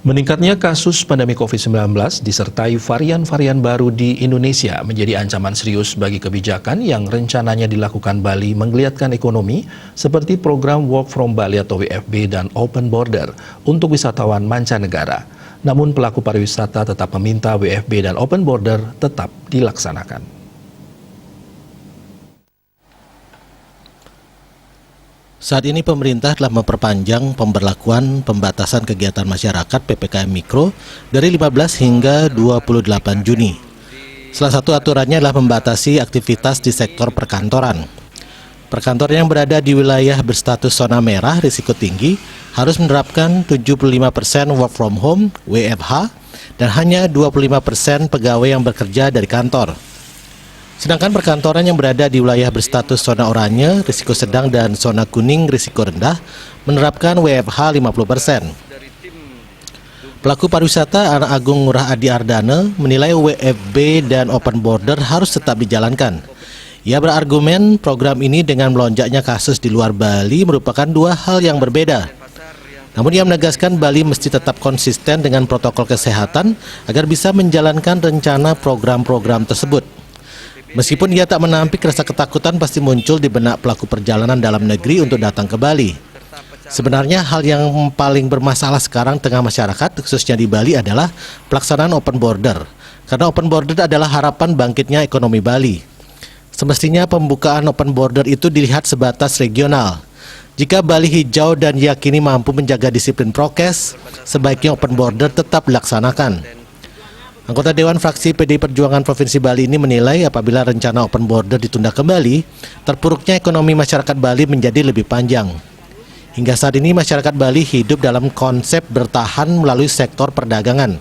Meningkatnya kasus pandemi COVID-19 disertai varian-varian baru di Indonesia menjadi ancaman serius bagi kebijakan yang rencananya dilakukan Bali menggeliatkan ekonomi seperti program Work from Bali atau WFB dan Open Border untuk wisatawan mancanegara. Namun pelaku pariwisata tetap meminta WFB dan Open Border tetap dilaksanakan. Saat ini pemerintah telah memperpanjang pemberlakuan pembatasan kegiatan masyarakat PPKM Mikro dari 15 hingga 28 Juni. Salah satu aturannya adalah membatasi aktivitas di sektor perkantoran. Perkantoran yang berada di wilayah berstatus zona merah risiko tinggi harus menerapkan 75% work from home (WFH) dan hanya 25% pegawai yang bekerja dari kantor. Sedangkan perkantoran yang berada di wilayah berstatus zona oranye, risiko sedang dan zona kuning, risiko rendah, menerapkan WFH 50%. Pelaku pariwisata Anak Agung Ngurah Adi Ardana menilai WFB dan Open Border harus tetap dijalankan. Ia berargumen program ini dengan melonjaknya kasus di luar Bali merupakan dua hal yang berbeda. Namun ia menegaskan Bali mesti tetap konsisten dengan protokol kesehatan agar bisa menjalankan rencana program-program tersebut. Meskipun ia tak menampik, rasa ketakutan pasti muncul di benak pelaku perjalanan dalam negeri untuk datang ke Bali. Sebenarnya hal yang paling bermasalah sekarang tengah masyarakat, khususnya di Bali, adalah pelaksanaan open border. Karena open border adalah harapan bangkitnya ekonomi Bali. Semestinya pembukaan open border itu dilihat sebatas regional. Jika Bali hijau dan yakini mampu menjaga disiplin prokes, sebaiknya open border tetap dilaksanakan. Anggota Dewan Fraksi PDI Perjuangan Provinsi Bali ini menilai apabila rencana open border ditunda kembali, terpuruknya ekonomi masyarakat Bali menjadi lebih panjang. Hingga saat ini masyarakat Bali hidup dalam konsep bertahan melalui sektor perdagangan.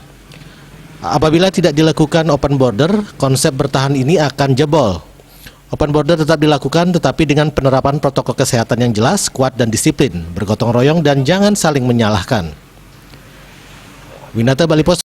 Apabila tidak dilakukan open border, konsep bertahan ini akan jebol. Open border tetap dilakukan tetapi dengan penerapan protokol kesehatan yang jelas, kuat dan disiplin, bergotong royong dan jangan saling menyalahkan. Winata Bali Pos